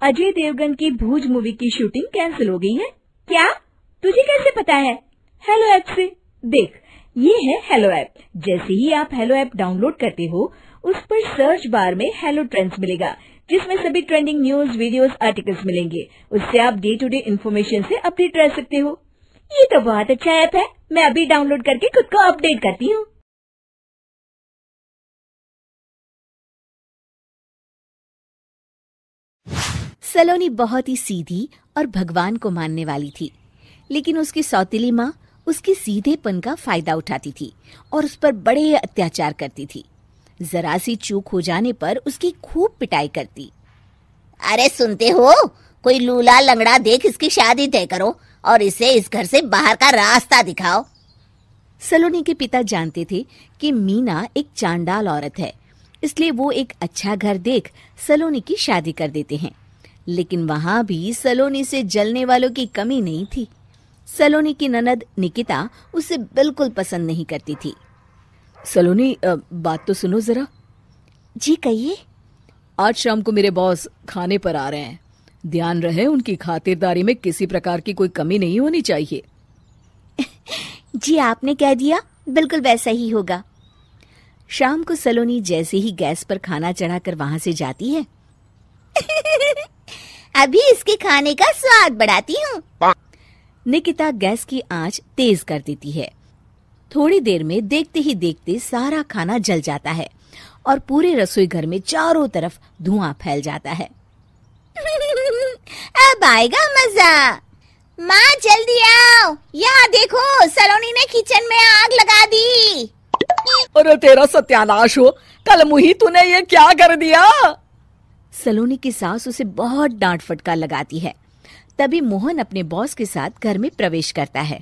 अजय देवगन की भूज मूवी की shooting cancel हो गई है। क्या? तुझे कैसे पता है? हेलो ऐप से देख, ये है हेलो ऐप। जैसे ही आप हेलो ऐप डाउनलोड करते हो, उस पर सर्च बार में हेलो ट्रेंड्स मिलेगा, जिसमें सभी ट्रेंडिंग न्यूज, वीडियोस, आर्टिकल्स मिलेंगे। उससे आप डे टू डे इन्फॉर्मेशन से अपडेट रह सकते हो। ये तो बहुत अच्छा ऐप है। मैं अभी डाउनलोड करके खुद को अपडेट करती हूँ। सलोनी बहुत ही सीधी और भगवान को मानने वाली थी, लेकिन उसकी सौतेली माँ उसके सीधेपन का फायदा उठाती थी और उस पर बड़े अत्याचार करती थी। जरा सी चूक हो जाने पर उसकी खूब पिटाई करती। अरे सुनते हो, कोई लूला लंगड़ा देख इसकी शादी तय करो और इसे इस घर से बाहर का रास्ता दिखाओ। सलोनी के पिता जानते थे कि मीना एक चांडाल औरत है, इसलिए वो एक अच्छा घर देख सलोनी की शादी कर देते हैं। लेकिन वहां भी सलोनी से जलने वालों की कमी नहीं थी। सलोनी की ननद निकिता उसे बिल्कुल पसंद नहीं करती थी। सलोनी, बात तो सुनो जरा। जी कहिए। आज शाम को मेरे बॉस खाने पर आ रहे हैं। ध्यान रहे उनकी खातिरदारी में किसी प्रकार की कोई कमी नहीं होनी चाहिए। जी आपने कह दिया, बिल्कुल वैसा ही होगा। शाम को सलोनी जैसे ही गैस पर खाना चढ़ाकर वहां से जाती है, अभी इसके खाने का स्वाद बढ़ाती हूँ। निकिता गैस की आंच तेज कर देती है। थोड़ी देर में देखते ही देखते सारा खाना जल जाता है और पूरे रसोई घर में चारों तरफ धुआं फैल जाता है। अब आएगा मजा। माँ जल्दी आओ, यहाँ देखो सलोनी ने किचन में आग लगा दी। अरे तेरा सत्यानाश हो, कल मुही तूने ये क्या कर दिया? सलोनी की सास उसे बहुत डांट फटकार लगाती है। तभी मोहन अपने बॉस के साथ घर में प्रवेश करता है।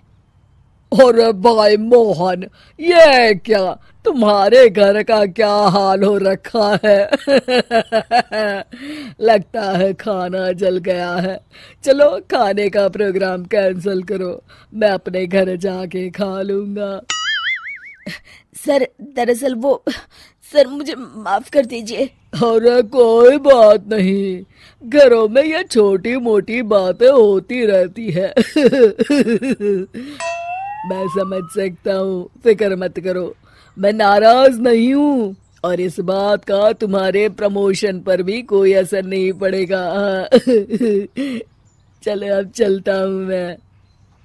अरे भाई मोहन, ये क्या तुम्हारे घर का क्या हाल हो रखा है? लगता है खाना जल गया है। चलो खाने का प्रोग्राम कैंसिल करो, मैं अपने घर जाके खा लूंगा। सर, दरअसल वो सर मुझे माफ कर दीजिए। अरे कोई बात नहीं, घरों में ये छोटी मोटी बातें होती रहती है। मैं समझ सकता हूँ, फिक्र मत करो, मैं नाराज नहीं हूँ और इस बात का तुम्हारे प्रमोशन पर भी कोई असर नहीं पड़ेगा। चले अब चलता हूँ मैं।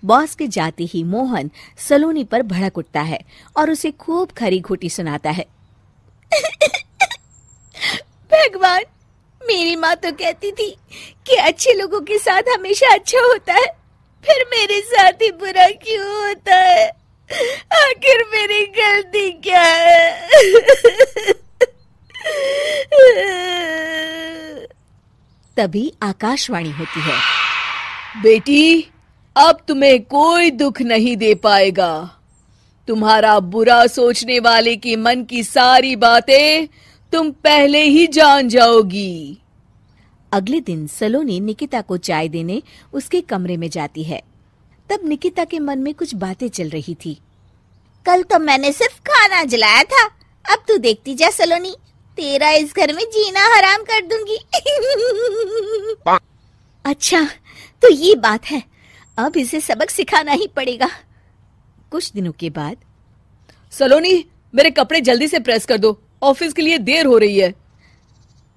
बॉस के जाते ही मोहन सलोनी पर भड़क उठता है और उसे खूब खरी खोटी सुनाता है। भगवान, मेरी माँ तो कहती थी कि अच्छे लोगों के साथ हमेशा अच्छा होता है, फिर मेरे साथ ही बुरा क्यों होता है? आखिर मेरी गलती क्या है? तभी आकाशवाणी होती है। बेटी, अब तुम्हें कोई दुख नहीं दे पाएगा। तुम्हारा बुरा सोचने वाले की मन की सारी बातें तुम पहले ही जान जाओगी। अगले दिन सलोनी निकिता को चाय देने उसके कमरे में जाती है। तब निकिता के मन में कुछ बातें चल रही थी। कल तो मैंने सिर्फ खाना जलाया था, अब तू देखती जा सलोनी, तेरा इस घर में जीना हराम कर दूंगी। अच्छा, तो ये बात है, अब इसे सबक सिखाना ही पड़ेगा। कुछ दिनों के बाद, सलोनी, मेरे कपड़े जल्दी से प्रेस कर दो, ऑफिस के लिए देर हो रही है।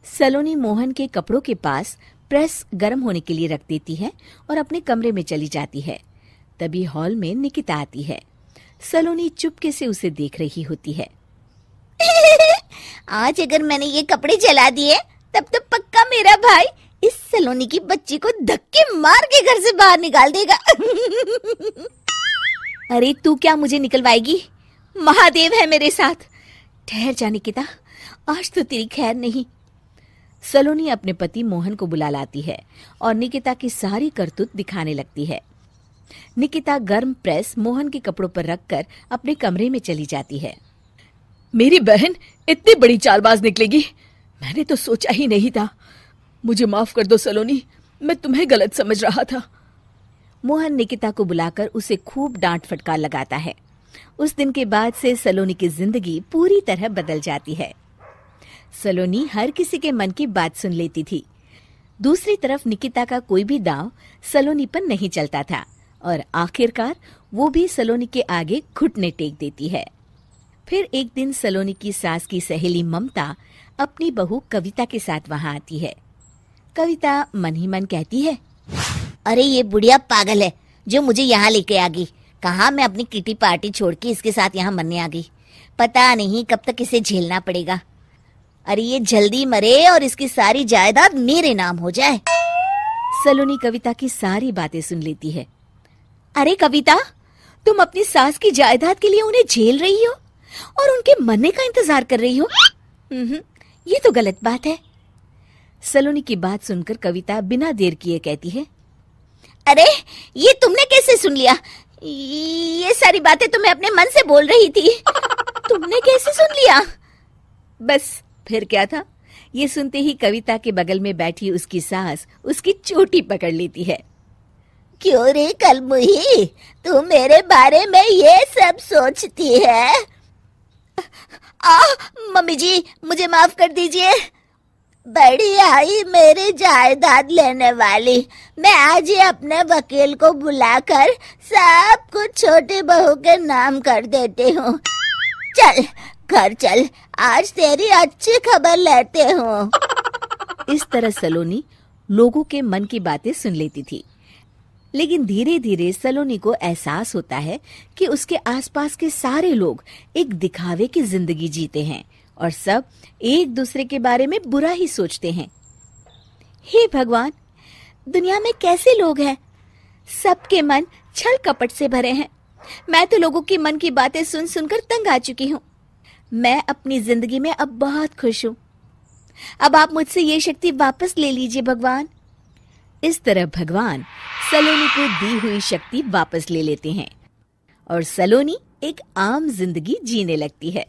सलोनी मोहन के कपड़ों के पास प्रेस गर्म होने के लिए रख देती है और अपने कमरे में चली जाती है। तभी हॉल में निकिता आती है। सलोनी चुपके से उसे देख रही होती है। आज अगर मैंने ये कपड़े जला दिए, तब तो पक्का मेरा भाई इस सलोनी की बच्ची को धक्के मार के घर से बाहर निकाल देगा। अरे तू क्या मुझे निकलवाएगी? महादेव है मेरे साथ। ठहर जा निकिता, आज तो तेरी खैर नहीं। सलोनी अपने पति मोहन को बुला लाती है और निकिता की सारी करतूत दिखाने लगती है। निकिता गर्म प्रेस मोहन के कपड़ों पर रखकर अपने कमरे में चली जाती है। मेरी बहन इतनी बड़ी चालबाज निकलेगी, मैंने तो सोचा ही नहीं था। मुझे माफ कर दो सलोनी, मैं तुम्हें गलत समझ रहा था। मोहन निकिता को बुलाकर उसे खूब डांट फटकार लगाता है। उस दिन के बाद से सलोनी की जिंदगी पूरी तरह बदल जाती है। सलोनी हर किसी के मन की बात सुन लेती थी। दूसरी तरफ निकिता का कोई भी दांव सलोनी पर नहीं चलता था और आखिरकार वो भी सलोनी के आगे घुटने टेक देती है। फिर एक दिन सलोनी की सास की सहेली ममता अपनी बहू कविता के साथ वहां आती है। कविता मन ही मन कहती है, अरे ये बुढ़िया पागल है जो मुझे यहाँ लेके आ गई। कहाँ मैं अपनी किटी पार्टी छोड़ के इसके साथ यहाँ मरने आ गई। पता नहीं कब तक इसे झेलना पड़ेगा। अरे ये जल्दी मरे और इसकी सारी जायदाद मेरे नाम हो जाए। सलोनी कविता की सारी बातें सुन लेती है। अरे कविता, तुम अपनी सास की जायदाद के लिए उन्हें झेल रही हो और उनके मरने का इंतजार कर रही हो? ये तो गलत बात है। सलोनी की बात सुनकर कविता बिना देर किए कहती है, अरे ये तुमने कैसे सुन लिया? ये सारी बातें तो मैं अपने मन से बोल रही थी। तुमने कैसे सुन लिया? बस फिर क्या था, ये सुनते ही कविता के बगल में बैठी उसकी सास उसकी चोटी पकड़ लेती है। क्यों रे कलमुही, तू मेरे बारे में ये सब सोचती है? मम्मी जी मुझे माफ कर दीजिए। बड़ी आई मेरी जायदाद लेने वाली। मैं आज ही अपने वकील को बुलाकर सब कुछ छोटी बहू के नाम कर देती हूँ। चल घर चल, आज तेरी अच्छी खबर लेते हूँ। इस तरह सलोनी लोगों के मन की बातें सुन लेती थी, लेकिन धीरे धीरे सलोनी को एहसास होता है कि उसके आसपास के सारे लोग एक दिखावे की जिंदगी जीते हैं और सब एक दूसरे के बारे में बुरा ही सोचते हैं। हे भगवान, दुनिया में कैसे लोग हैं? सबके मन छल कपट से भरे हैं। मैं तो लोगों की मन की बातें सुन सुनकर तंग आ चुकी हूँ। मैं अपनी जिंदगी में अब बहुत खुश हूँ। अब आप मुझसे ये शक्ति वापस ले लीजिए भगवान। इस तरह भगवान सलोनी को दी हुई शक्ति वापस ले लेते हैं और सलोनी एक आम जिंदगी जीने लगती है।